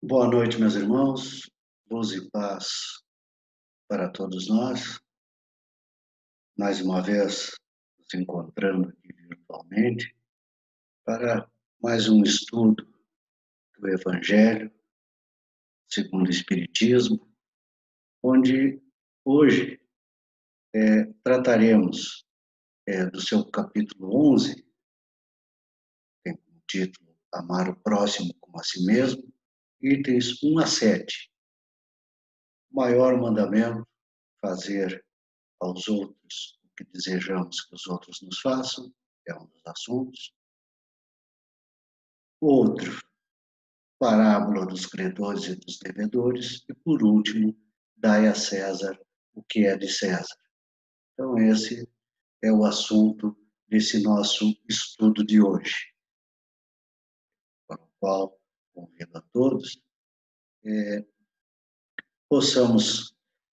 Boa noite, meus irmãos. Luz e paz para todos nós. Mais uma vez, nos encontrando aqui virtualmente para mais um estudo do Evangelho segundo o Espiritismo, onde hoje trataremos do seu capítulo 11, tem como título Amar o Próximo como a Si Mesmo, itens 1 a 7. O maior mandamento, fazer aos outros o que desejamos que os outros nos façam, é um dos assuntos. Outro, parábola dos credores e dos devedores. E, por último, dai a César o que é de César. Então, esse é o assunto desse nosso estudo de hoje, para o qual convido a todos possamos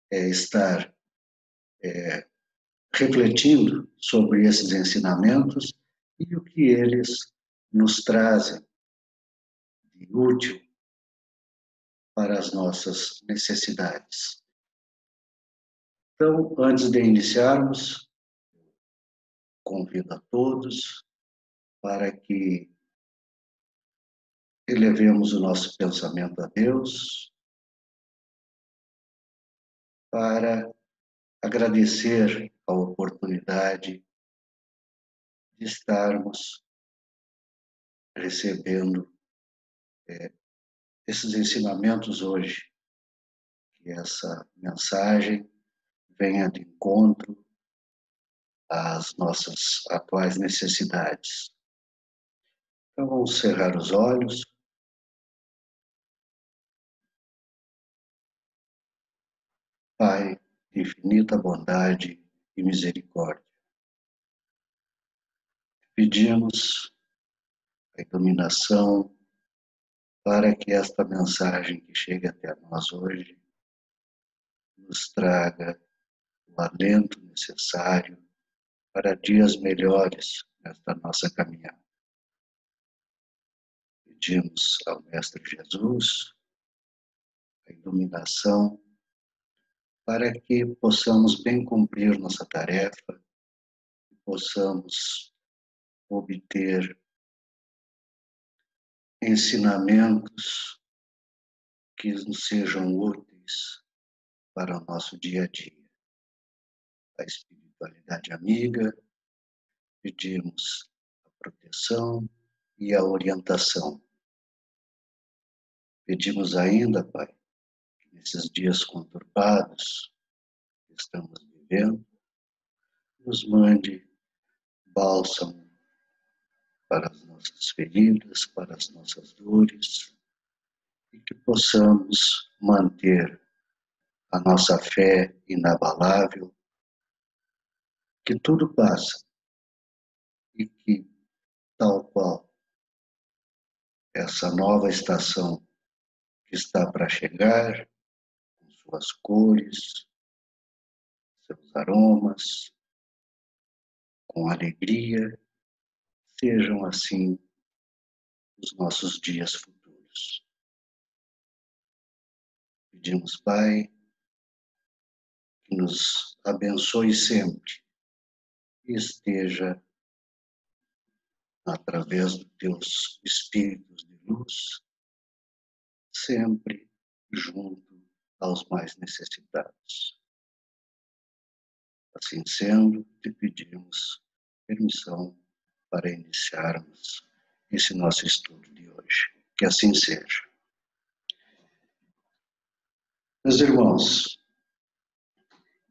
estar refletindo sobre esses ensinamentos e o que eles nos trazem de útil para as nossas necessidades. Então, antes de iniciarmos, convido a todos para que elevemos o nosso pensamento a Deus, para agradecer a oportunidade de estarmos recebendo esses ensinamentos hoje, que essa mensagem venha de encontro às nossas atuais necessidades. Então, vamos cerrar os olhos. Pai de infinita bondade e misericórdia, pedimos a iluminação para que esta mensagem que chega até nós hoje nos traga o alento necessário para dias melhores nesta nossa caminhada. Pedimos ao Mestre Jesus a iluminação para que possamos bem cumprir nossa tarefa e possamos obter ensinamentos que nos sejam úteis para o nosso dia a dia. A espiritualidade amiga, pedimos a proteção e a orientação. Pedimos ainda, Pai, que nesses dias conturbados que estamos vivendo, nos mande bálsamo para as nossas feridas, para as nossas dores, e que possamos manter a nossa fé inabalável, que tudo passa e que, tal qual essa nova estação que está para chegar, com suas cores, seus aromas, com alegria, sejam assim os nossos dias futuros. Pedimos, Pai, que nos abençoe sempre e esteja, através dos teus espíritos de luz, sempre junto aos mais necessitados. Assim sendo, te pedimos permissão para iniciarmos esse nosso estudo de hoje. Que assim seja. Meus irmãos,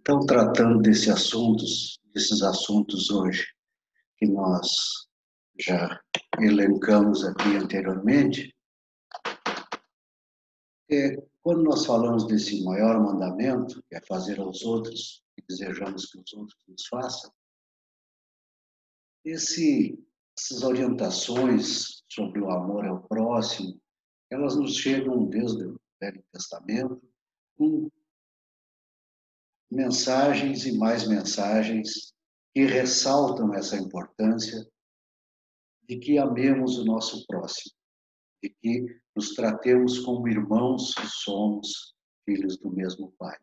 então, tratando desses assuntos hoje, que nós já elencamos aqui anteriormente, quando nós falamos desse maior mandamento, que é fazer aos outros o que desejamos que os outros nos façam, essas orientações sobre o amor ao próximo, elas nos chegam desde o Velho Testamento, com mensagens e mais mensagens que ressaltam essa importância de que amemos o nosso próximo. de que nos tratemos como irmãos que somos filhos do mesmo Pai.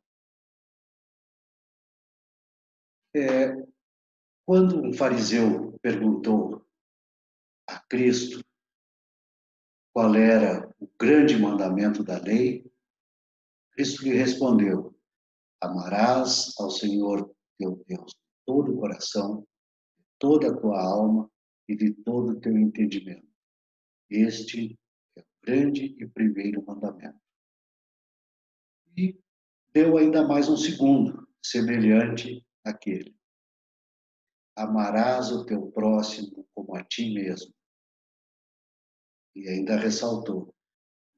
Quando um fariseu perguntou a Cristo qual era o grande mandamento da lei, Cristo lhe respondeu: amarás ao Senhor teu Deus de todo o coração, de toda a tua alma e de todo o teu entendimento. Este é o grande e primeiro mandamento. E deu ainda mais um segundo, semelhante àquele. Amarás o teu próximo como a ti mesmo. E ainda ressaltou: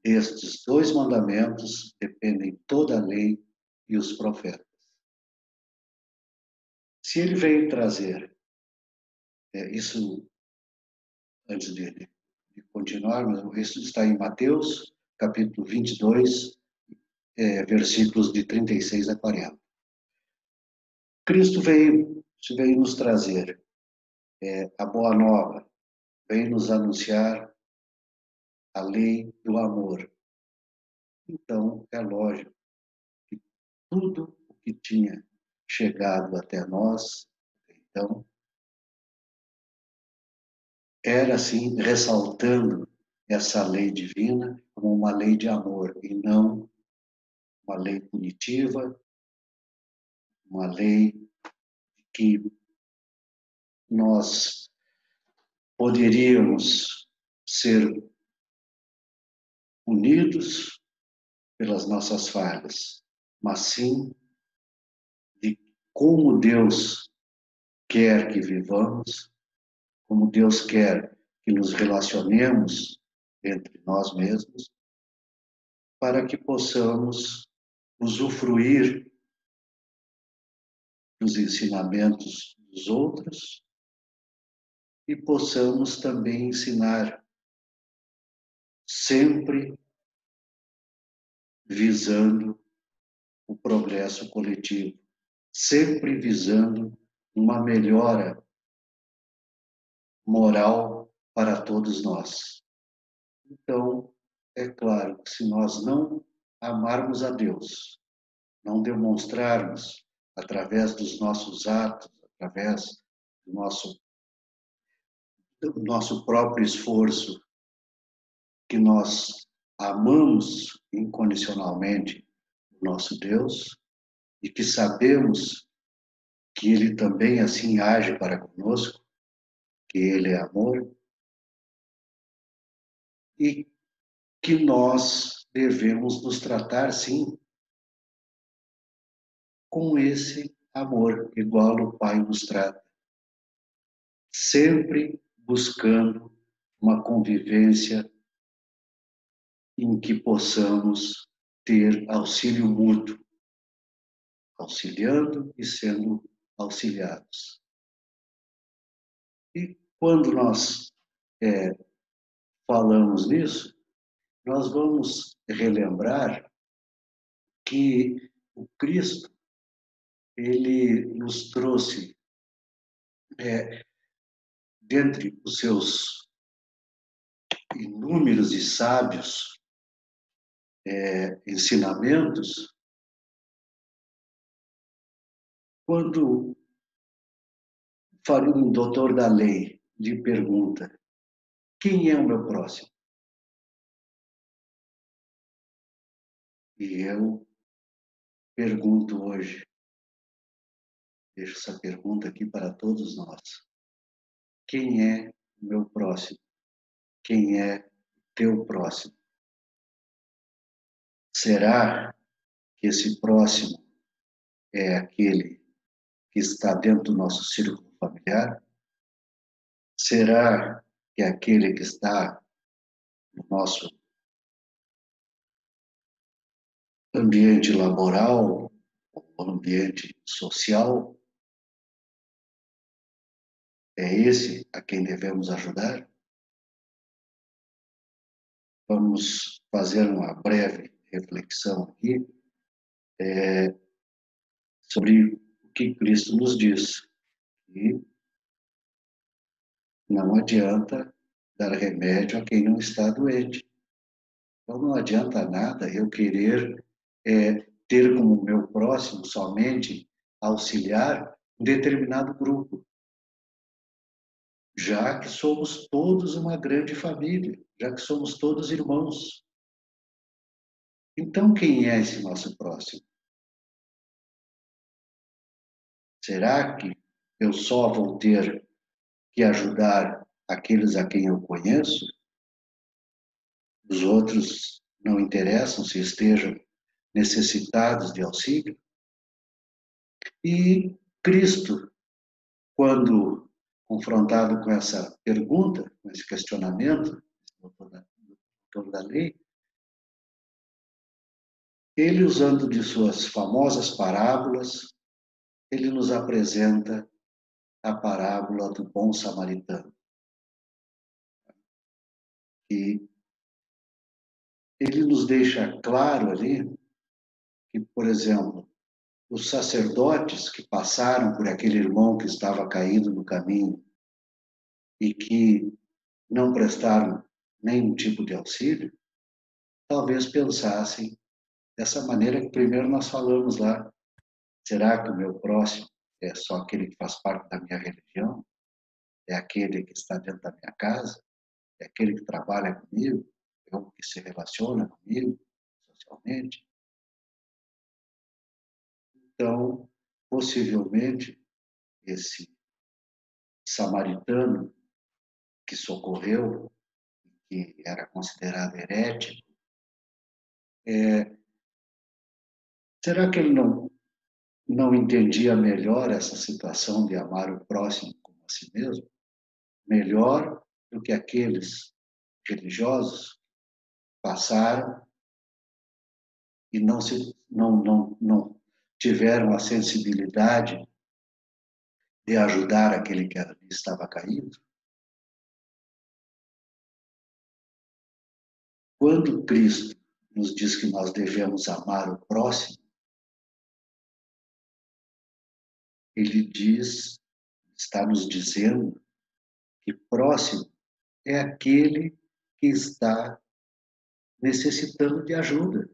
destes dois mandamentos dependem toda a lei e os profetas. Se ele veio trazer isso, antes de continuar, isso está em Mateus, capítulo 22, versículos de 36 a 40. Cristo veio nos trazer a boa nova, veio nos anunciar a lei do amor. Então, é lógico que tudo o que tinha chegado até nós, então, era assim, ressaltando essa lei divina como uma lei de amor e não uma lei punitiva, uma lei que nós poderíamos ser punidos pelas nossas falhas, mas sim de como Deus quer que vivamos, como Deus quer que nos relacionemos entre nós mesmos, para que possamos usufruir dos ensinamentos dos outros e possamos também ensinar, sempre visando o progresso coletivo, sempre visando uma melhora moral para todos nós. Então, é claro que se nós não amarmos a Deus, não demonstrarmos através dos nossos atos, através do nosso próprio esforço, que nós amamos incondicionalmente o nosso Deus e que sabemos que Ele também assim age para conosco, que Ele é amor, e que nós devemos nos tratar, sim, com esse amor, igual o Pai nos trata, sempre buscando uma convivência em que possamos ter auxílio mútuo, auxiliando e sendo auxiliados. E quando nós falamos nisso, nós vamos relembrar que o Cristo, ele nos trouxe, dentre os seus inúmeros e sábios ensinamentos, quando um doutor da lei lhe pergunta: quem é o meu próximo? E eu pergunto hoje, deixo essa pergunta aqui para todos nós: quem é o meu próximo? Quem é teu próximo? Será que esse próximo é aquele que está dentro do nosso círculo familiar? Será que é aquele que está no nosso ambiente laboral, ou ambiente social? É esse a quem devemos ajudar? Vamos fazer uma breve reflexão aqui sobre o que Cristo nos diz. E não adianta dar remédio a quem não está doente. Então não adianta nada eu querer ter como meu próximo somente auxiliar um determinado grupo, já que somos todos uma grande família, já que somos todos irmãos. Então quem é esse nosso próximo? Será que eu só vou ter que ajudar aqueles a quem eu conheço? Os outros não interessam se estejam necessitados de auxílio? E Cristo, quando confrontado com essa pergunta, com esse questionamento, doutor da lei, ele, usando de suas famosas parábolas, ele nos apresenta a parábola do bom samaritano. E ele nos deixa claro ali que, por exemplo, os sacerdotes que passaram por aquele irmão que estava caído no caminho e que não prestaram nenhum tipo de auxílio, talvez pensassem dessa maneira que primeiro nós falamos lá. Será que o meu próximo é só aquele que faz parte da minha religião? É aquele que está dentro da minha casa? É aquele que trabalha comigo? É o que se relaciona comigo socialmente? Então, possivelmente, esse samaritano que socorreu, que era considerado herético, será que ele não entendia melhor essa situação de amar o próximo como a si mesmo? Melhor do que aqueles religiosos passaram e não tiveram a sensibilidade de ajudar aquele que ali estava caído? Quando Cristo nos diz que nós devemos amar o próximo, ele diz, está nos dizendo que próximo é aquele que está necessitando de ajuda,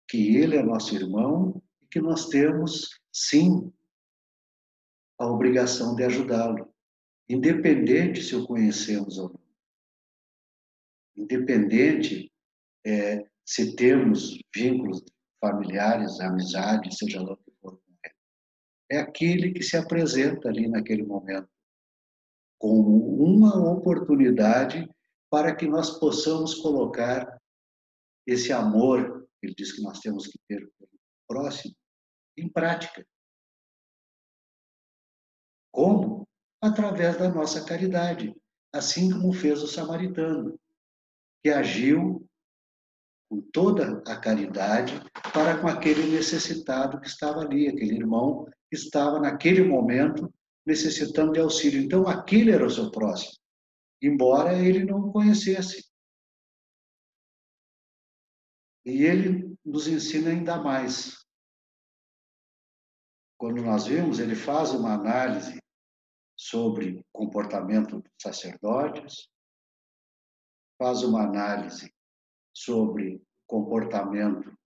que ele é nosso irmão e que nós temos, sim, a obrigação de ajudá-lo, independente se o conhecemos ou não, independente se temos vínculos familiares, amizade, seja lá o que for. É aquele que se apresenta ali naquele momento como uma oportunidade para que nós possamos colocar esse amor, ele diz que nós temos que ter pelo próximo, em prática. Como? Através da nossa caridade, assim como fez o samaritano, que agiu com toda a caridade para com aquele necessitado que estava ali, aquele irmão que estava naquele momento necessitando de auxílio. Então, aquele era o seu próximo, embora ele não o conhecesse. E ele nos ensina ainda mais. Quando nós vimos, ele faz uma análise sobre o comportamento dos sacerdotes, faz uma análise sobre o comportamento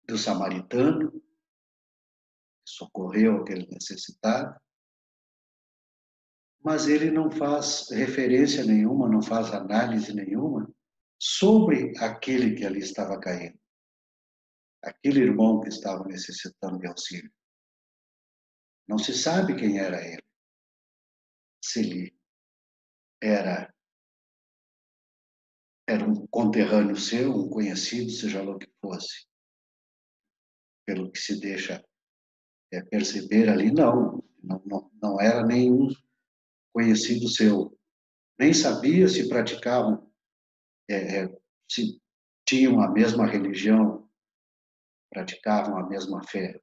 do samaritano, que socorreu aquele necessitado, mas ele não faz referência nenhuma, não faz análise nenhuma sobre aquele que ali estava caindo, aquele irmão que estava necessitando de auxílio. Não se sabe quem era ele, se ele era um conterrâneo seu, um conhecido, seja lá o que fosse. Pelo que se deixa perceber ali, não era nenhum conhecido seu. Nem sabia se praticavam, se tinham a mesma religião, praticavam a mesma fé.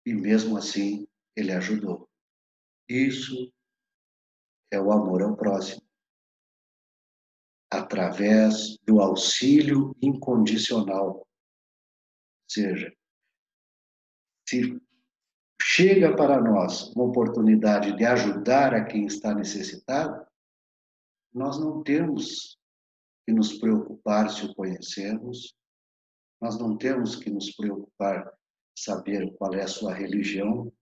E mesmo assim, ele ajudou. Isso é o amor ao próximo, através do auxílio incondicional. Ou seja, se chega para nós uma oportunidade de ajudar a quem está necessitado, nós não temos que nos preocupar se o conhecemos, nós não temos que nos preocupar saber qual é a sua religião.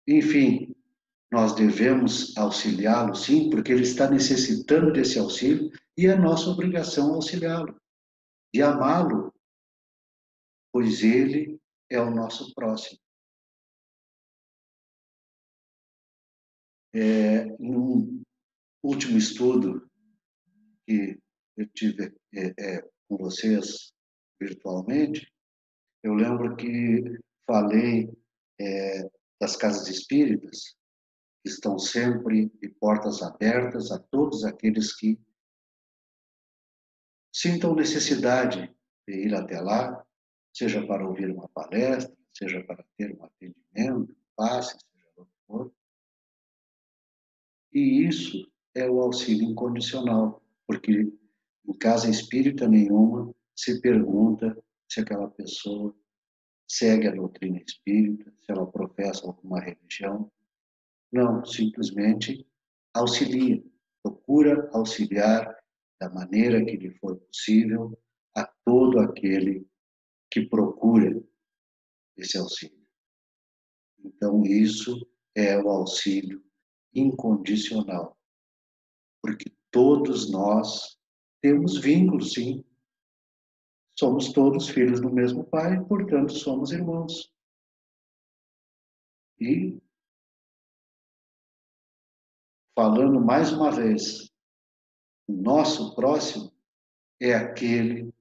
Enfim, nós devemos auxiliá-lo, sim, porque ele está necessitando desse auxílio e é nossa obrigação auxiliá-lo, de amá-lo, pois ele é o nosso próximo. Em um último estudo que eu tive com vocês virtualmente, eu lembro que falei das casas espíritas, que estão sempre de portas abertas a todos aqueles que sintam necessidade de ir até lá, seja para ouvir uma palestra, seja para ter um atendimento, passe, seja o que for. E isso é o auxílio incondicional, porque em casa espírita nenhuma se pergunta se aquela pessoa segue a doutrina espírita, se ela professa alguma religião. Não, simplesmente auxilia, procura auxiliar da maneira que lhe for possível a todo aquele que procura esse auxílio. Então, isso é o auxílio incondicional, porque todos nós temos vínculos, sim. Somos todos filhos do mesmo pai, portanto, somos irmãos. E, falando mais uma vez, o nosso próximo é aquele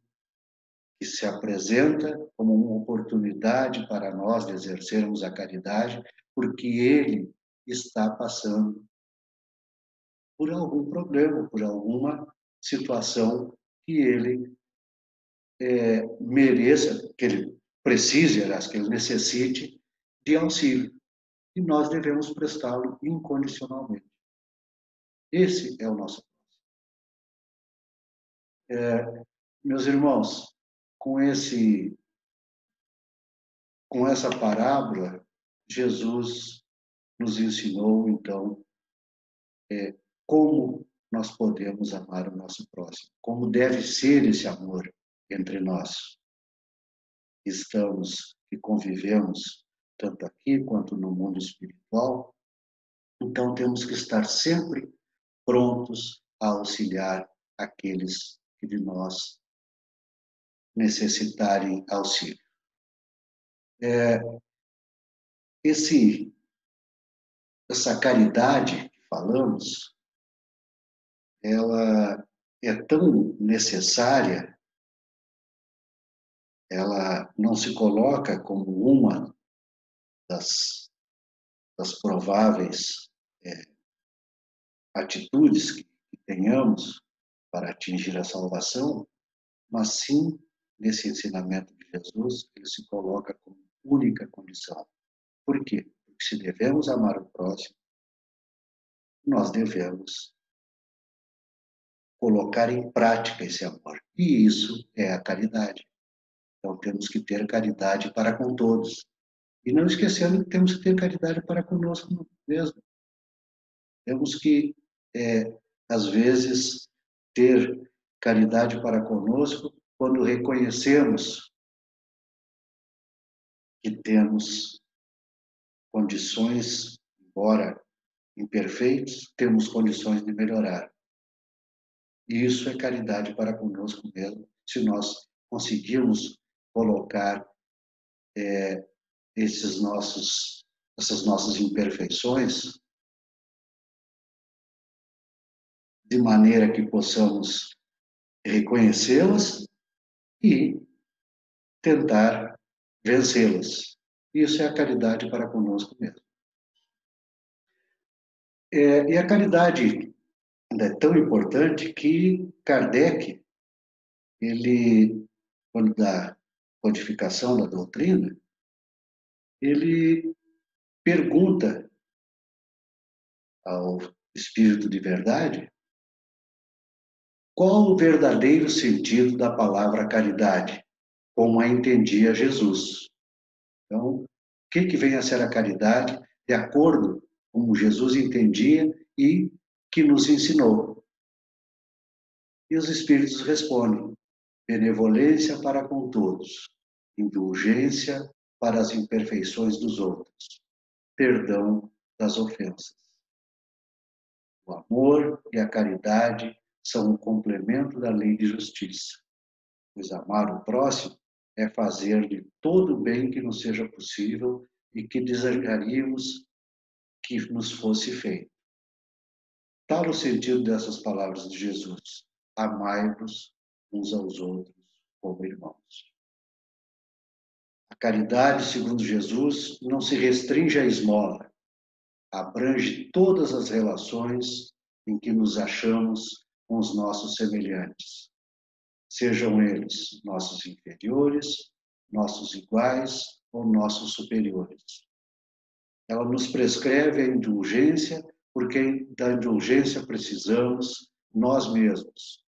que se apresenta como uma oportunidade para nós de exercermos a caridade, porque ele está passando por algum problema, por alguma situação que ele mereça, que ele precise, aliás, que ele necessite de auxílio. E nós devemos prestá-lo incondicionalmente. Esse é o nosso. Meus irmãos, com essa parábola, Jesus nos ensinou, então, como nós podemos amar o nosso próximo, como deve ser esse amor entre nós. Estamos e convivemos tanto aqui quanto no mundo espiritual, então temos que estar sempre prontos a auxiliar aqueles que de nós necessitarem auxílio. Essa caridade que falamos, ela é tão necessária, ela não se coloca como uma das prováveis atitudes que tenhamos para atingir a salvação, mas sim, nesse ensinamento de Jesus, ele se coloca como única condição. Por quê? Porque se devemos amar o próximo, nós devemos colocar em prática esse amor. E isso é a caridade. Então, temos que ter caridade para com todos. E não esquecendo que temos que ter caridade para conosco mesmo. Temos que, às vezes, ter caridade para conosco quando reconhecemos que temos condições, embora imperfeitos, temos condições de melhorar. E isso é caridade para conosco mesmo, se nós conseguirmos colocar essas nossas imperfeições de maneira que possamos reconhecê-las e tentar vencê-las. Isso é a caridade para conosco mesmo. E a caridade é tão importante que Kardec, ele, quando da codificação da doutrina, ele pergunta ao Espírito de Verdade qual o verdadeiro sentido da palavra caridade, como a entendia Jesus. Então, que vem a ser a caridade, de acordo com como Jesus entendia e que nos ensinou. E os Espíritos respondem: benevolência para com todos, indulgência para as imperfeições dos outros, perdão das ofensas. O amor e a caridade são um complemento da lei de justiça, pois amar o próximo é fazer-lhe todo o bem que nos seja possível e que desejaríamos que nos fosse feito. Tal o sentido dessas palavras de Jesus: amai-vos uns aos outros como irmãos. A caridade, segundo Jesus, não se restringe à esmola, abrange todas as relações em que nos achamos com os nossos semelhantes, sejam eles nossos inferiores, nossos iguais ou nossos superiores. Ela nos prescreve a indulgência, porque da indulgência precisamos nós mesmos,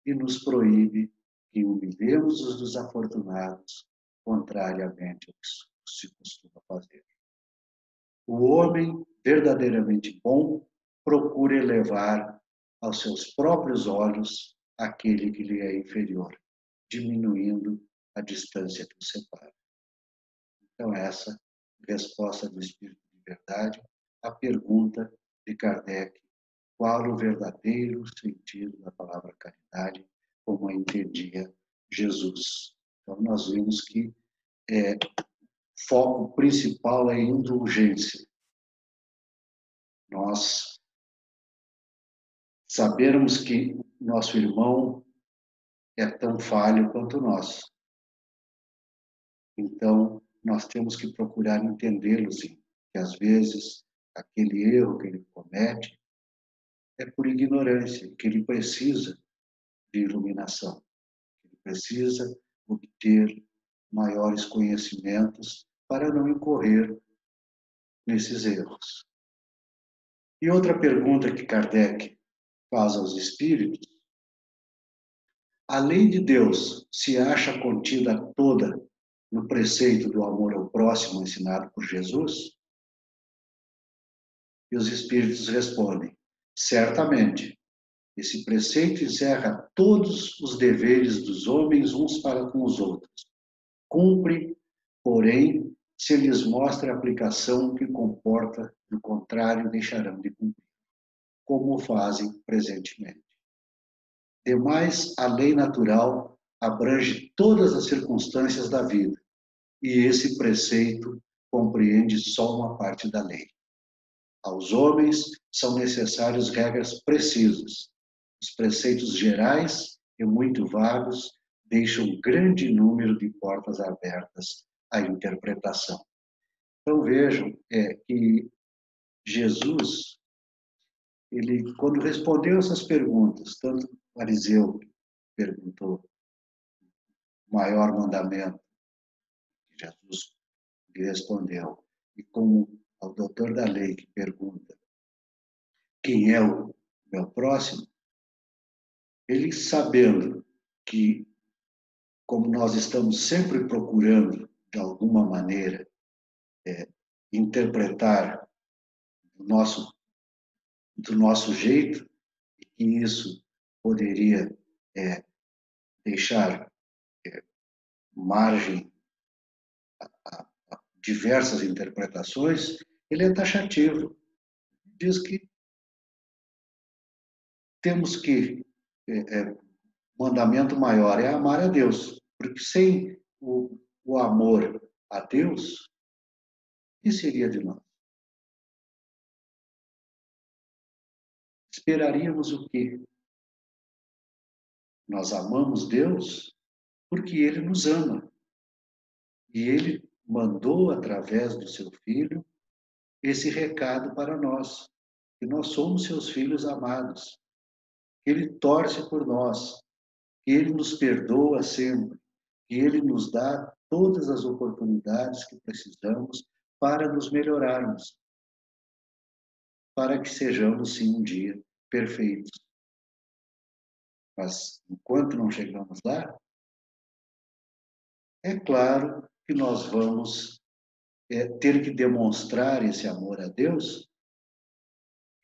e nos proíbe que humilhemos os desafortunados, contrariamente ao que se costuma fazer. O homem verdadeiramente bom procura elevar aos seus próprios olhos aquele que lhe é inferior, diminuindo a distância que o separa. Então, essa resposta do Espírito de Verdade à pergunta de Kardec: qual o verdadeiro sentido da palavra caridade, como a entendia Jesus? Então, nós vimos que o foco principal é a indulgência. Nós sabermos que nosso irmão é tão falho quanto nós. Então, nós temos que procurar entendê-lo, sim, que às vezes aquele erro que ele comete é por ignorância, que ele precisa de iluminação, que ele precisa obter maiores conhecimentos para não incorrer nesses erros. E outra pergunta que Kardec faz aos espíritos: a lei de Deus se acha contida toda no preceito do amor ao próximo ensinado por Jesus? E os espíritos respondem: certamente, esse preceito encerra todos os deveres dos homens uns para com os outros. Cumpre, porém, se lhes mostra a aplicação que comporta, do contrário, deixarão de cumprir, como o fazem presentemente. Demais, a lei natural abrange todas as circunstâncias da vida, e esse preceito compreende só uma parte da lei. Aos homens são necessárias regras precisas. Os preceitos gerais e muito vagos deixam um grande número de portas abertas à interpretação. Então vejam que Jesus, ele, quando respondeu essas perguntas, tanto o fariseu perguntou o maior mandamento, Jesus lhe respondeu, e como ao doutor da lei que pergunta quem é o meu próximo, ele sabendo que, como nós estamos sempre procurando, de alguma maneira, interpretar do nosso jeito, e que isso poderia deixar margem a diversas interpretações, ele é taxativo. Diz que temos que, mandamento maior é amar a Deus, porque sem o amor a Deus, o que seria de nós? Esperaríamos o quê? Nós amamos Deus porque Ele nos ama. E Ele mandou, através do seu Filho, esse recado para nós, que nós somos seus filhos amados, que Ele torce por nós, que Ele nos perdoa sempre, que Ele nos dá todas as oportunidades que precisamos para nos melhorarmos, para que sejamos, sim, um dia perfeitos. Mas, enquanto não chegamos lá, é claro que nós vamos ter que demonstrar esse amor a Deus,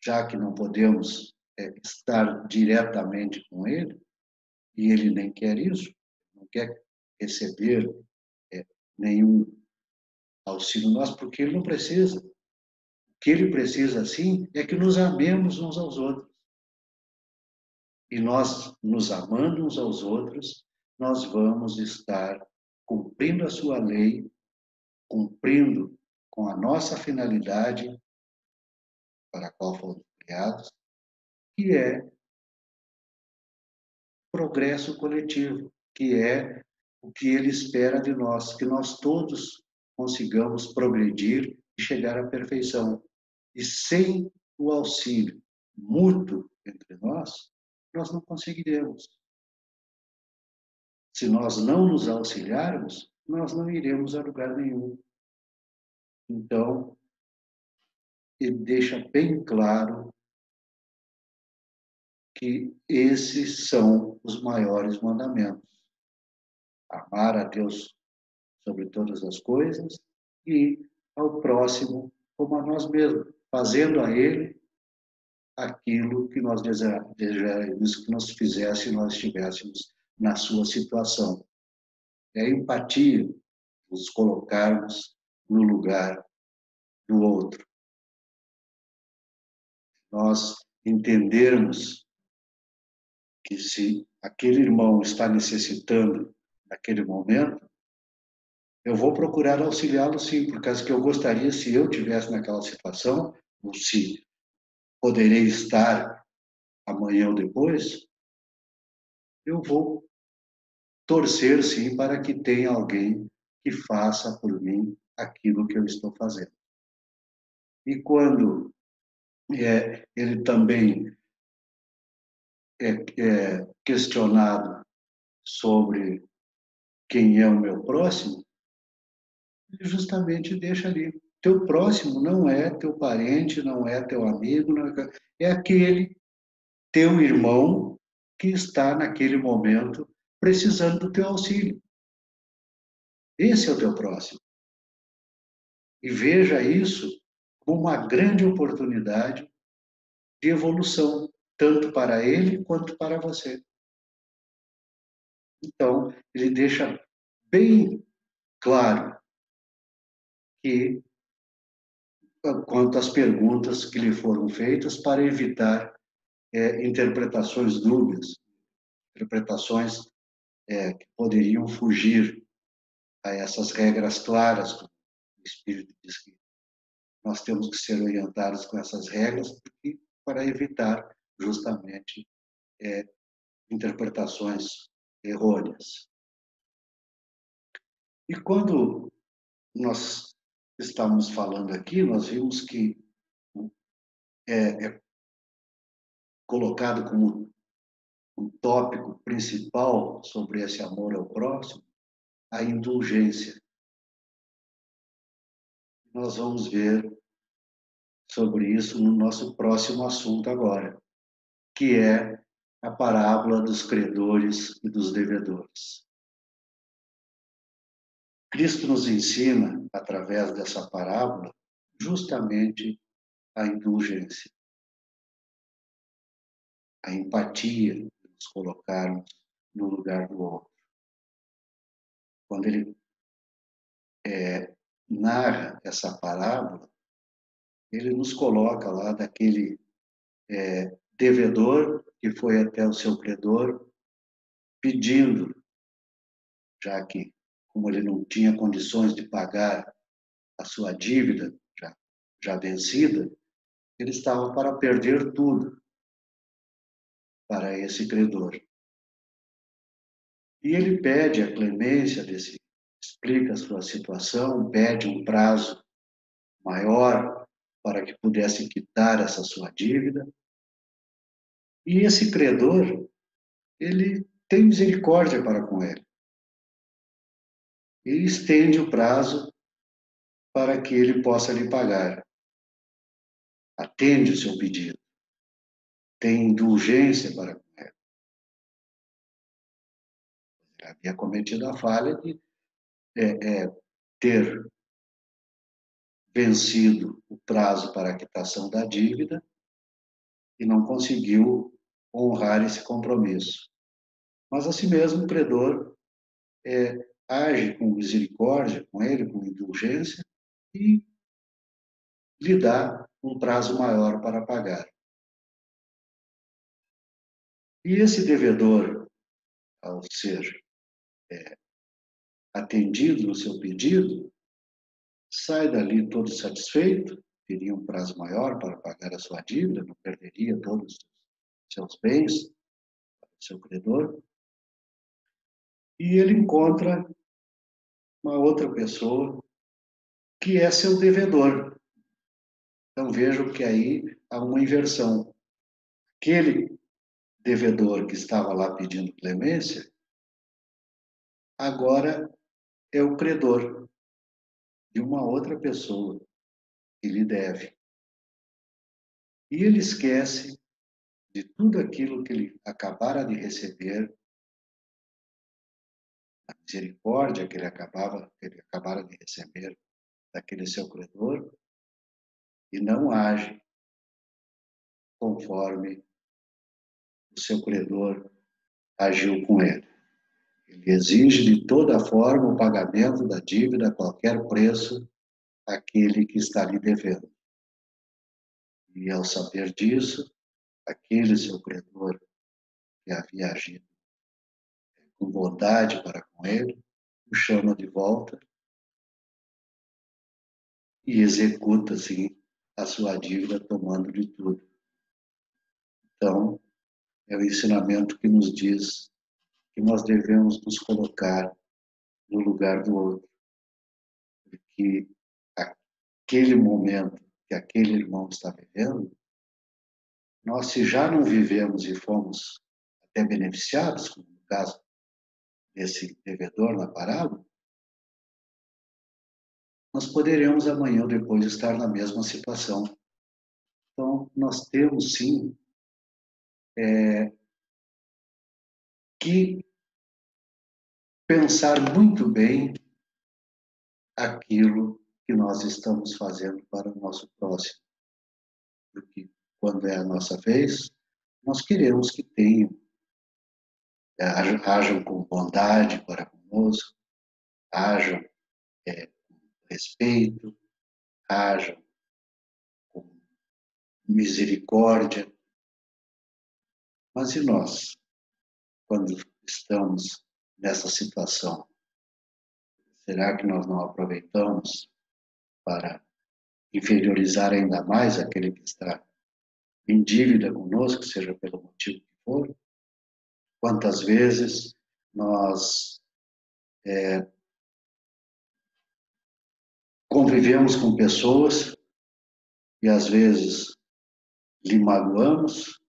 já que não podemos estar diretamente com Ele, e Ele nem quer isso, não quer receber nenhum auxílio nosso, porque Ele não precisa. O que Ele precisa, sim, é que nos amemos uns aos outros. E nós, nos amando uns aos outros, nós vamos estar cumprindo a sua lei, cumprindo com a nossa finalidade para a qual fomos criados, que é progresso coletivo, que é o que ele espera de nós, que nós todos consigamos progredir e chegar à perfeição. E sem o auxílio mútuo entre nós, nós não conseguiremos. Se nós não nos auxiliarmos, nós não iremos a lugar nenhum. Então, ele deixa bem claro que esses são os maiores mandamentos. Amar a Deus sobre todas as coisas e ao próximo como a nós mesmos, fazendo a ele aquilo que nós desejaríamos que nos fizesse se nós estivéssemos na sua situação. É a empatia, nos colocarmos no lugar do outro. Nós entendermos que se aquele irmão está necessitando naquele momento, eu vou procurar auxiliá-lo sim, por causa que eu gostaria, se eu tivesse naquela situação, ou se poderei estar amanhã ou depois, eu vou torcer sim para que tenha alguém que faça por mim aquilo que eu estou fazendo. E quando ele também é questionado sobre quem é o meu próximo, ele justamente deixa ali. Teu próximo não é teu parente, não é teu amigo, não é aquele teu irmão que está naquele momento precisando do teu auxílio. Esse é o teu próximo. E veja isso como uma grande oportunidade de evolução, tanto para ele quanto para você. Então, ele deixa bem claro que quanto às perguntas que lhe foram feitas para evitar interpretações dúbias, interpretações que poderiam fugir a essas regras claras que o Espírito diz que nós temos que ser orientados com essas regras para evitar justamente interpretações errôneas. E quando nós estamos falando aqui, nós vimos que é colocado como um tópico principal sobre esse amor ao próximo a indulgência. Nós vamos ver sobre isso no nosso próximo assunto agora, que é a parábola dos credores e dos devedores. Cristo nos ensina, através dessa parábola, justamente a indulgência, a empatia, de nos colocarmos no lugar do outro. Quando ele narra essa parábola, ele nos coloca lá daquele devedor que foi até o seu credor pedindo, já que, como ele não tinha condições de pagar a sua dívida já vencida, ele estava para perder tudo para esse credor. E ele pede a clemência desse, explica a sua situação, pede um prazo maior para que pudesse quitar essa sua dívida. E esse credor, ele tem misericórdia para com ele. E estende o prazo para que ele possa lhe pagar. Atende o seu pedido. Tem indulgência para com ele. Ele havia cometido a falha de ter vencido o prazo para a quitação da dívida e não conseguiu honrar esse compromisso. Mas, assim mesmo, o credor age com misericórdia com ele, com indulgência, e lhe dá um prazo maior para pagar. E esse devedor, ao ser atendido no seu pedido, sai dali todo satisfeito, teria um prazo maior para pagar a sua dívida, não perderia todos os seus bens, seu credor, e ele encontra uma outra pessoa que é seu devedor. Então vejam que aí há uma inversão. Aquele devedor que estava lá pedindo clemência, agora é o credor de uma outra pessoa que lhe deve. E ele esquece de tudo aquilo que ele acabara de receber, a misericórdia que ele acabara de receber daquele seu credor, e não age conforme o seu credor agiu com ele. Ele exige de toda forma o pagamento da dívida a qualquer preço àquele que está lhe devendo. E ao saber disso, aquele seu credor que havia agido com bondade para com ele, o chama de volta e executa, assim, a sua dívida, tomando de tudo. Então, é o ensinamento que nos diz que nós devemos nos colocar no lugar do outro, porque aquele momento que aquele irmão está vivendo, nós, se já não vivemos e fomos até beneficiados, como no caso desse devedor na parábola, nós poderemos amanhã ou depois estar na mesma situação. Então, nós temos sim que pensar muito bem aquilo que nós estamos fazendo para o nosso próximo. Porque quando é a nossa vez, nós queremos que tenham, hajam com bondade para conosco, hajam com respeito, hajam com misericórdia. Mas e nós, quando estamos nessa situação? Será que nós não aproveitamos para inferiorizar ainda mais aquele que está em dívida conosco, seja pelo motivo que for? Quantas vezes nós convivemos com pessoas e às vezes lhe magoamos,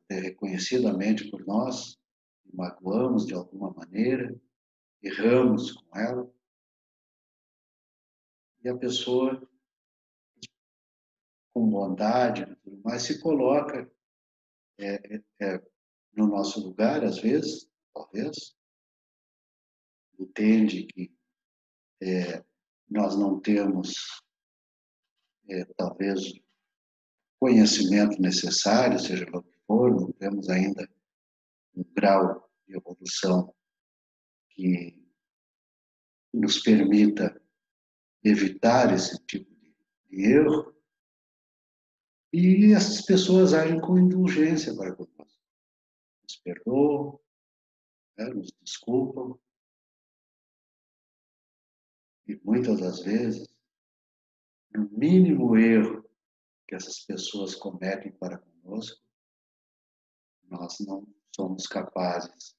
reconhecidamente por nós, lhe magoamos de alguma maneira, erramos com ela, e a pessoa, com bondade e tudo mais, se coloca no nosso lugar, às vezes, talvez, entende que nós não temos, talvez, conhecimento necessário, seja lá o que for, não temos ainda um grau de evolução que nos permita evitar esse tipo de erro, e essas pessoas agem com indulgência para conosco. Nos perdoam, né, nos desculpam, e muitas das vezes, no mínimo erro que essas pessoas cometem para conosco, nós não somos capazes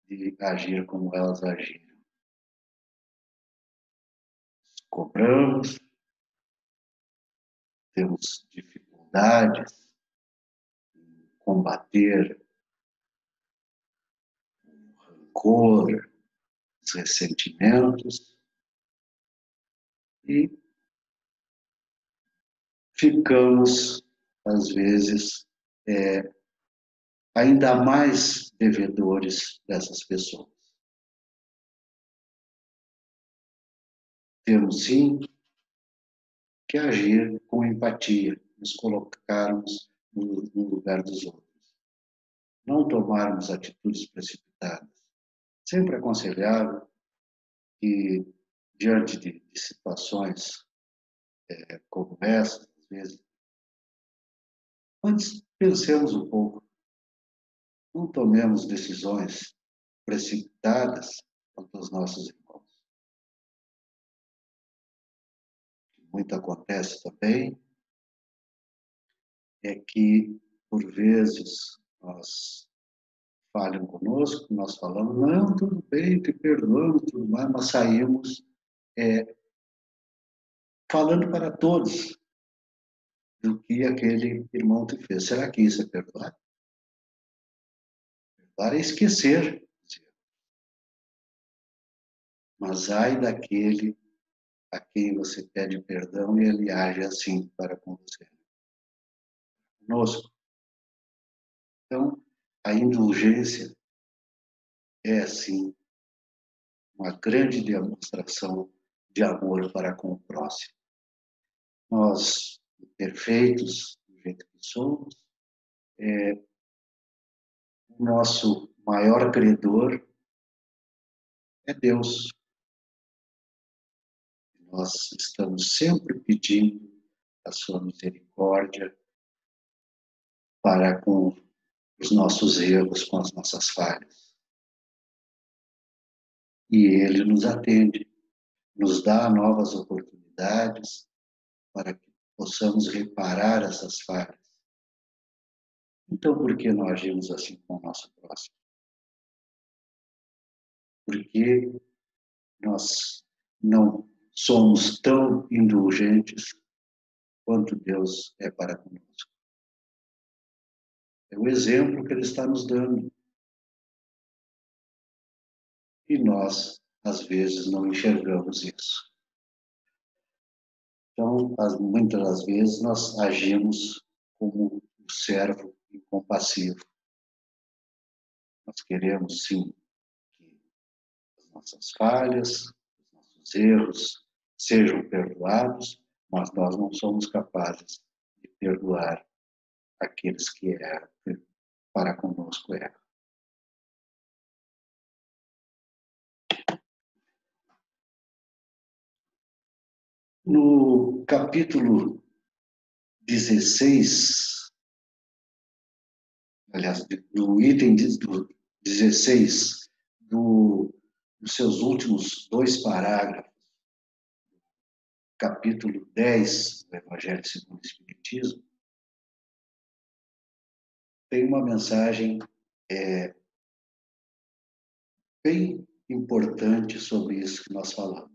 de agir como elas agiram. Cobramos, temos dificuldades em combater o rancor, os ressentimentos, e ficamos, às vezes, ainda mais devedores dessas pessoas. temos sim que agir com empatia, nos colocarmos no lugar dos outros, não tomarmos atitudes precipitadas. Sempre aconselhável que, diante de situações como essa, às vezes, antes pensemos um pouco, não tomemos decisões precipitadas contra os nossos irmãos. Muito acontece também é que, por vezes, nós falham conosco, nós falamos, não, tudo bem, te perdoamos, tudo mais, mas saímos falando para todos do que aquele irmão te fez. Será que isso é perdoar? Perdoar é esquecer. Mas ai daquele a quem você pede perdão e ele age assim para com você. Conosco. Então, a indulgência é, sim, uma grande demonstração de amor para com o próximo. Nós, perfeitos, do jeito que somos, o nosso maior credor é Deus. Nós estamos sempre pedindo a sua misericórdia para com os nossos erros, com as nossas falhas. E Ele nos atende, nos dá novas oportunidades para que possamos reparar essas falhas. Então, por que não agimos assim com o nosso próximo? Porque nós não somos tão indulgentes quanto Deus é para conosco. É o exemplo que Ele está nos dando. E nós, às vezes, não enxergamos isso. Então, muitas das vezes, nós agimos como o servo incompassivo. Nós queremos, sim, que as nossas falhas, os nossos erros sejam perdoados, mas nós não somos capazes de perdoar aqueles que erram, que para conosco erram. No capítulo 16, aliás, do item 16, dos seus últimos 2 parágrafos, capítulo 10 do Evangelho segundo o Espiritismo, tem uma mensagem bem importante sobre isso que nós falamos.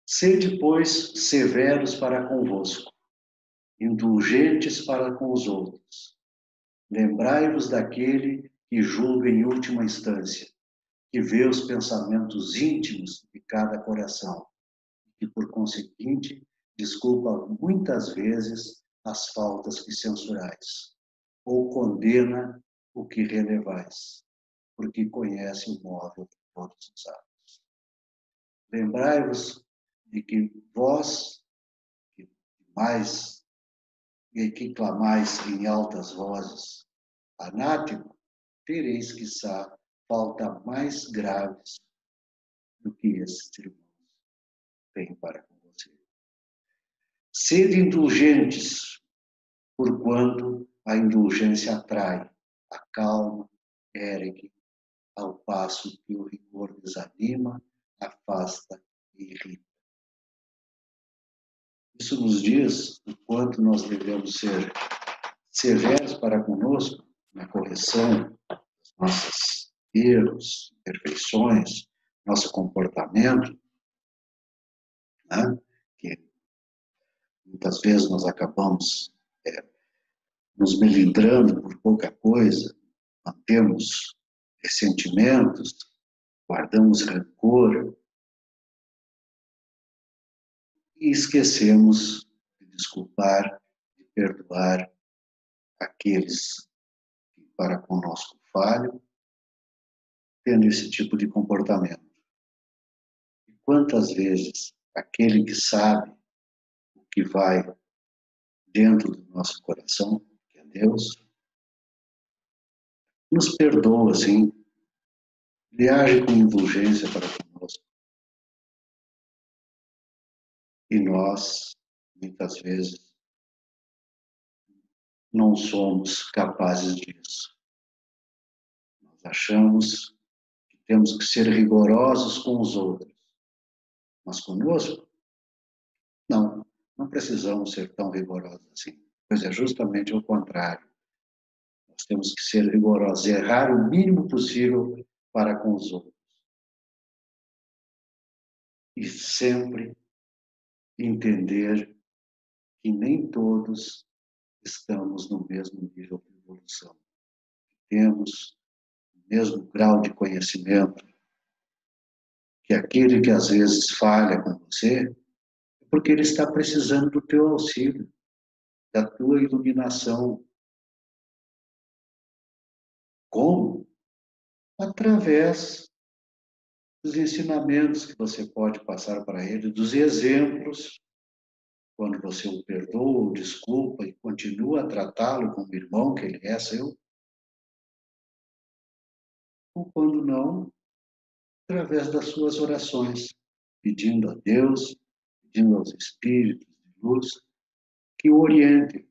Sede, pois, severos para convosco, indulgentes para com os outros. Lembrai-vos daquele que julga em última instância, que vê os pensamentos íntimos de cada coração, e, por conseguinte, desculpa muitas vezes as faltas que censurais, ou condena o que relevais, porque conhece o móvel de todos os atos. Lembrai-vos de que vós, que mais e que clamais em altas vozes, anátema, tereis, quiçá, falta mais graves do que esses irmãos têm para com você. Sede indulgentes, porquanto a indulgência atrai, acalma, ergue, ao passo que o rigor desanima, afasta e irrita. Isso nos diz o quanto nós devemos ser severos para conosco na correção dos nossos erros, imperfeições, nosso comportamento, né? Que muitas vezes nós acabamos nos melindrando por pouca coisa, mantemos ressentimentos, guardamos rancor e esquecemos de desculpar, de perdoar aqueles que para conosco falham, tendo esse tipo de comportamento. quantas vezes aquele que sabe o que vai dentro do nosso coração, que é Deus, nos perdoa, sim, ele age com indulgência para conosco. E nós, muitas vezes, não somos capazes disso. Nós achamos que temos que ser rigorosos com os outros, mas conosco, não. Não precisamos ser tão rigorosos assim, pois é justamente o contrário. Nós temos que ser rigorosos, errar o mínimo possível para com os outros. E sempre entender que nem todos estamos no mesmo nível de evolução. Temos o mesmo grau de conhecimento que aquele que às vezes falha com você, é porque ele está precisando do teu auxílio, da tua iluminação. Como? Através dos ensinamentos que você pode passar para ele, dos exemplos, quando você o perdoa, o desculpa e continua a tratá-lo como irmão que ele é seu, ou quando não, através das suas orações, pedindo a Deus, pedindo aos espíritos de luz que o orientem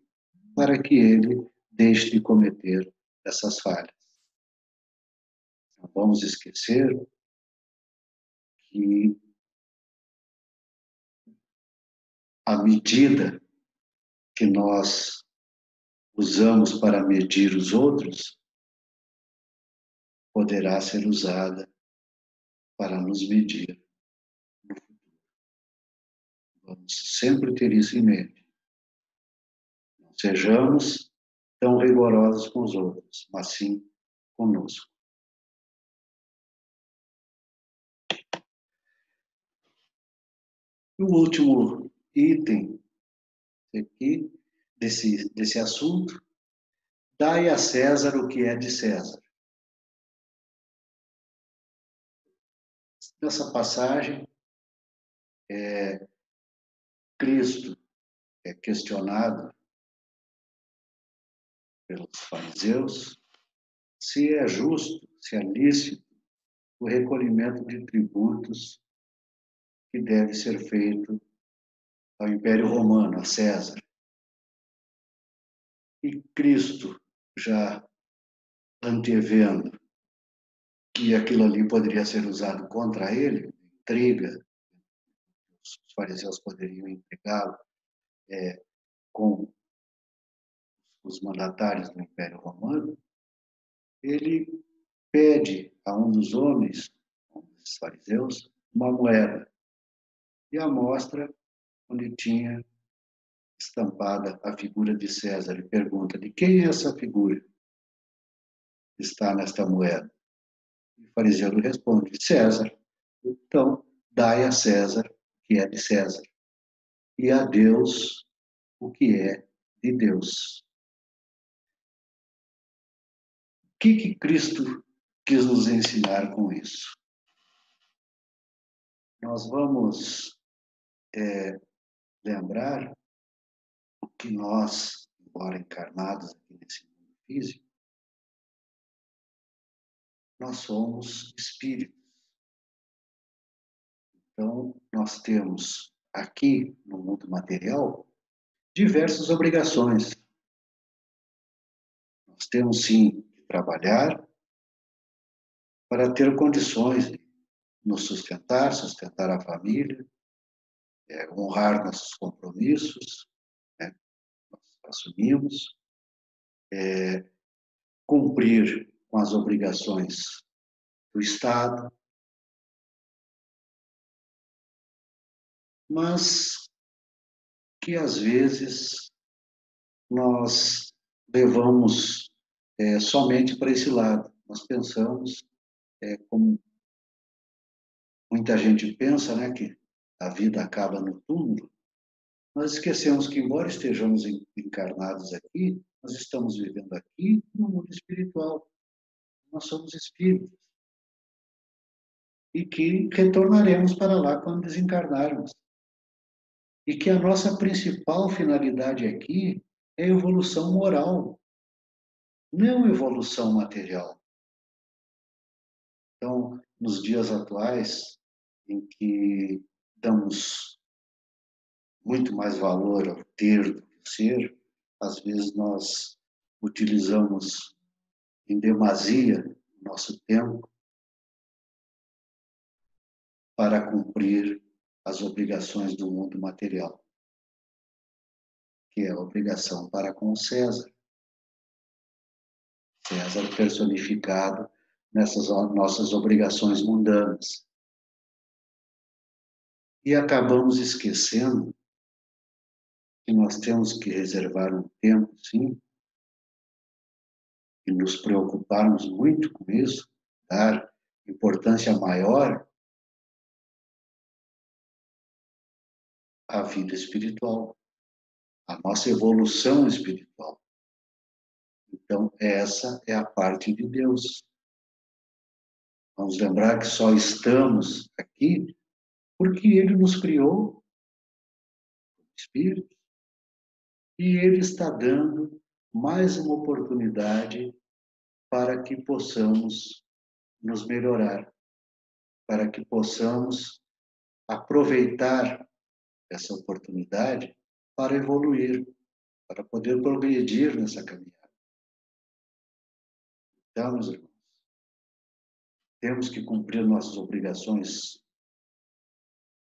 para que ele deixe de cometer essas falhas. Não vamos esquecer que a medida que nós usamos para medir os outros poderá ser usada para nos medir. Vamos sempre ter isso em mente. Não sejamos tão rigorosos com os outros, mas sim conosco. E o último item aqui desse assunto, dai a César o que é de César. Nessa passagem, Cristo é questionado pelos fariseus se é justo, se é lícito o recolhimento de tributos que deve ser feito ao Império Romano, a César. E Cristo, já antevendo que aquilo ali poderia ser usado contra ele, intriga, os fariseus poderiam intrigá-lo com os mandatários do Império Romano, ele pede a um dos homens, um dos fariseus, uma moeda e a mostra onde tinha estampada a figura de César. Ele pergunta: de quem é essa figura que está nesta moeda? E o fariseu lhe responde: César. Então, dai a César o que é de César e a Deus o que é de Deus. O que Cristo quis nos ensinar com isso? Nós vamos lembrar que nós, embora encarnados aqui nesse mundo físico, nós somos espíritos. Então, nós temos aqui no mundo material diversas obrigações. Nós temos sim que trabalhar para ter condições de nos sustentar, sustentar a família, honrar nossos compromissos, né, nós assumimos, cumprir com as obrigações do Estado, mas que às vezes nós levamos somente para esse lado. Nós pensamos, como muita gente pensa, né, que a vida acaba no túmulo, nós esquecemos que, embora estejamos encarnados aqui, nós estamos vivendo aqui no mundo espiritual. Nós somos espíritos. e que retornaremos para lá quando desencarnarmos. E que a nossa principal finalidade aqui é evolução moral, não evolução material. Então, nos dias atuais, em que damos muito mais valor ao ter do que ao ser, às vezes nós utilizamos em demasia o nosso tempo para cumprir as obrigações do mundo material, que é a obrigação para com o César. César personificado nessas nossas obrigações mundanas. E acabamos esquecendo que nós temos que reservar um tempo, sim, e nos preocuparmos muito com isso, dar importância maior à vida espiritual, à nossa evolução espiritual. Então, essa é a parte de Deus. Vamos lembrar que só estamos aqui porque Ele nos criou como espírito e Ele está dando mais uma oportunidade para que possamos nos melhorar, para que possamos aproveitar essa oportunidade para evoluir, para poder progredir nessa caminhada. Então, meus irmãos, temos que cumprir nossas obrigações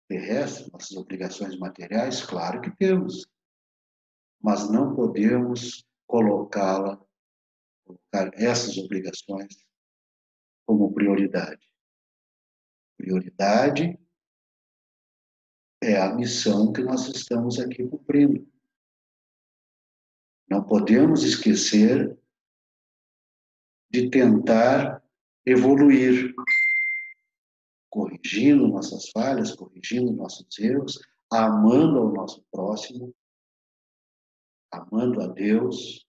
terrestres, nossas obrigações materiais, claro que temos, mas não podemos colocar essas obrigações como prioridade. Prioridade é a missão que nós estamos aqui cumprindo. Não podemos esquecer de tentar evoluir, corrigindo nossas falhas, corrigindo nossos erros, amando ao nosso próximo, amando a Deus,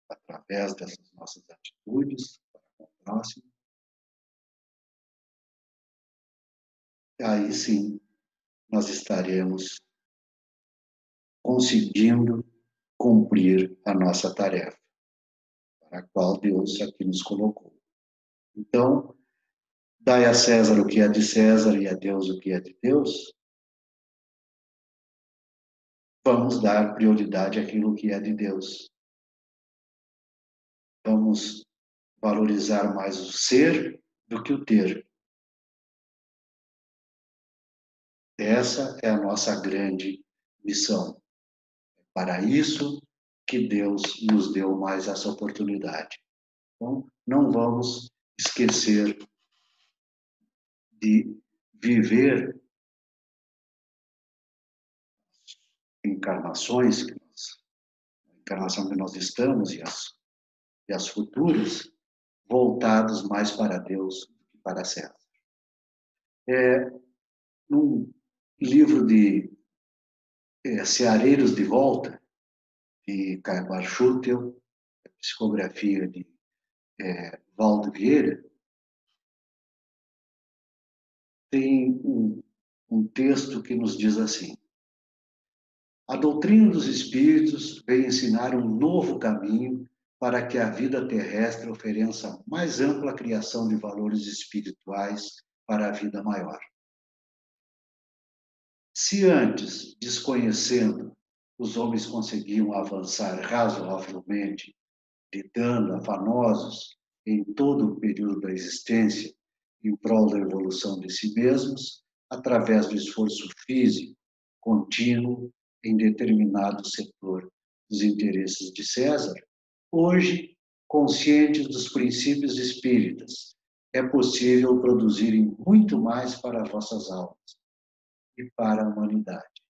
através dessas nossas atitudes para com o próximo. Aí sim, nós estaremos conseguindo cumprir a nossa tarefa, para a qual Deus aqui nos colocou. Então, dai a César o que é de César e a Deus o que é de Deus. Vamos dar prioridade àquilo que é de Deus. Vamos valorizar mais o ser do que o ter. Essa é a nossa grande missão. É para isso que Deus nos deu mais essa oportunidade. Então, não vamos esquecer de viver encarnações, a encarnação que nós estamos e as futuras, voltados mais para Deus do que para César. Num livro de Ceareiros de Volta, de Carbar Schutel, psicografia de Valdo Vieira, tem um texto que nos diz assim: a doutrina dos espíritos vem ensinar um novo caminho para que a vida terrestre ofereça mais ampla criação de valores espirituais para a vida maior. Se antes, desconhecendo, os homens conseguiam avançar razoavelmente, lidando afanosos em todo o período da existência, em prol da evolução de si mesmos, através do esforço físico contínuo em determinado setor dos interesses de César, hoje, conscientes dos princípios espíritas, é possível produzirem muito mais para vossas almas e para a humanidade,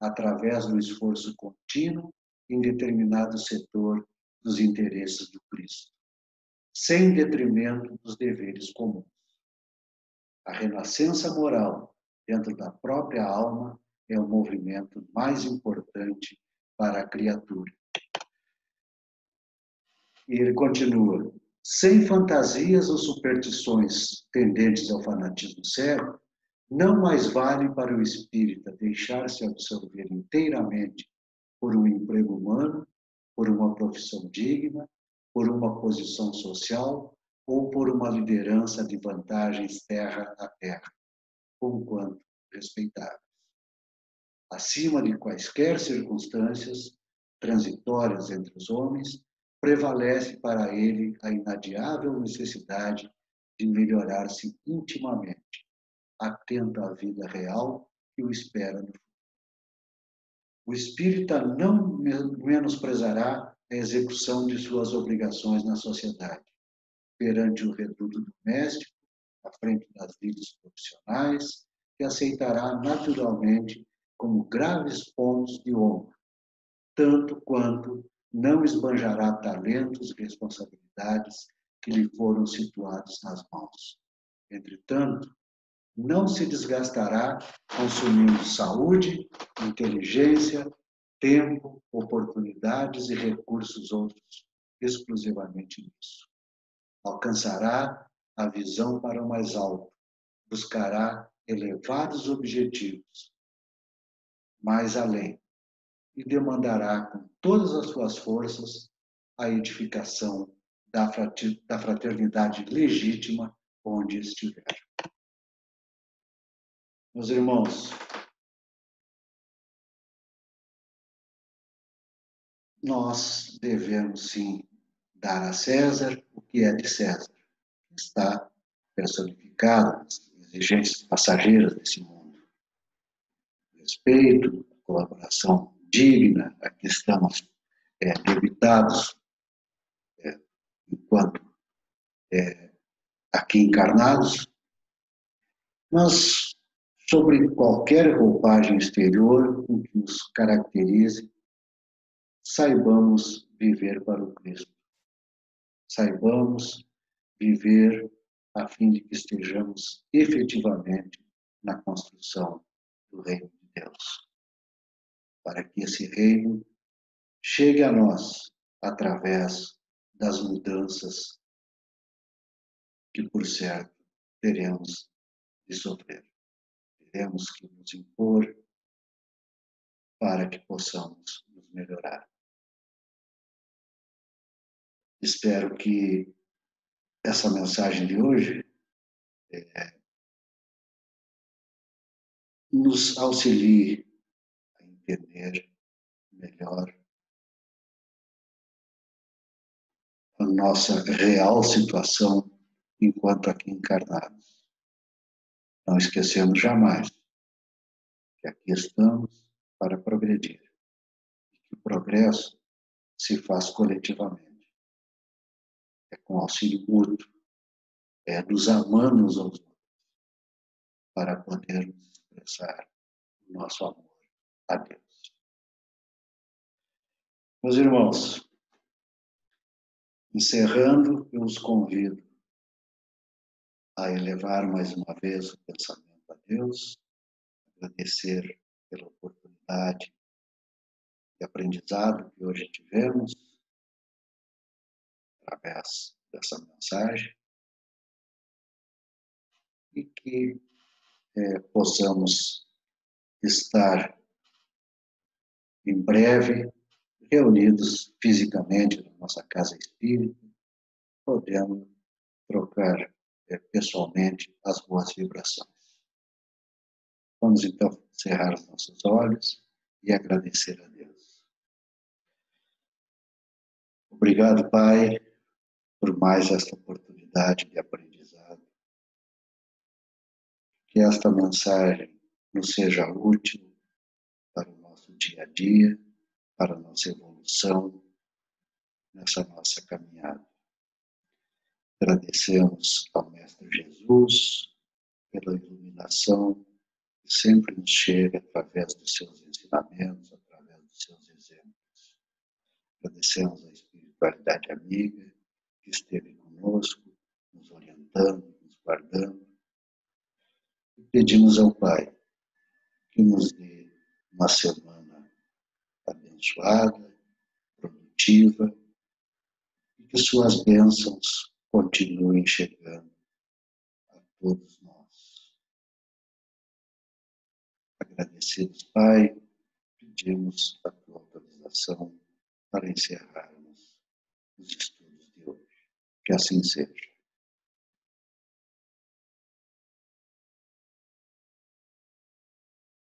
através do esforço contínuo em determinado setor dos interesses do Cristo, sem detrimento dos deveres comuns. A renascença moral dentro da própria alma é o movimento mais importante para a criatura. E ele continua: sem fantasias ou superstições tendentes ao fanatismo cego, não mais vale para o espírita deixar-se absorver inteiramente por um emprego humano, por uma profissão digna, por uma posição social ou por uma liderança de vantagens terra a terra, conquanto respeitáveis. Acima de quaisquer circunstâncias transitórias entre os homens, prevalece para ele a inadiável necessidade de melhorar-se intimamente, atento à vida real que o espera no futuro. O espírita não menosprezará a execução de suas obrigações na sociedade, perante o reduto doméstico, à frente das lides profissionais, que aceitará naturalmente como graves pontos de honra, tanto quanto não esbanjará talentos e responsabilidades que lhe foram situados nas mãos. Entretanto, não se desgastará consumindo saúde, inteligência, tempo, oportunidades e recursos outros exclusivamente nisso. Alcançará a visão para o mais alto, buscará elevados objetivos, mais além, e demandará com todas as suas forças a edificação da fraternidade legítima onde estiver. Meus irmãos, nós devemos sim dar a César o que é de César, que está personificado nas exigências passageiras desse mundo. Respeito, colaboração digna, a que estamos debitados enquanto aqui encarnados, mas sobre qualquer roupagem exterior com que nos caracterize, saibamos viver para o Cristo. Saibamos viver a fim de que estejamos efetivamente na construção do reino de Deus. Para que esse reino chegue a nós através das mudanças que, por certo, teremos de sofrer. Teremos que nos impor para que possamos nos melhorar. Espero que essa mensagem de hoje nos auxilie a entender melhor a nossa real situação enquanto aqui encarnados. Não esquecendo jamais que aqui estamos para progredir e que o progresso se faz coletivamente. É com auxílio mútuo, é nos amando uns aos outros para podermos expressar o nosso amor a Deus. Meus irmãos, encerrando, eu os convido a elevar mais uma vez o pensamento a Deus, agradecer pela oportunidade de aprendizado que hoje tivemos através dessa mensagem e que possamos estar em breve reunidos fisicamente na nossa casa espírita, podendo trocar pessoalmente as boas vibrações. Vamos então cerrar os nossos olhos e agradecer a Deus. Obrigado, Pai, por mais esta oportunidade de aprendizado. Que esta mensagem nos seja útil para o nosso dia a dia, para a nossa evolução, nessa nossa caminhada. Agradecemos ao Mestre Jesus pela iluminação que sempre nos chega através dos seus ensinamentos, através dos seus exemplos. Agradecemos a espiritualidade amiga que esteve conosco, nos orientando, nos guardando. E pedimos ao Pai que nos dê uma semana abençoada, produtiva, e que suas bênçãos continuem chegando a todos nós. Agradecidos, Pai, pedimos a tua autorização para encerrarmos os estudos de hoje. Que assim seja.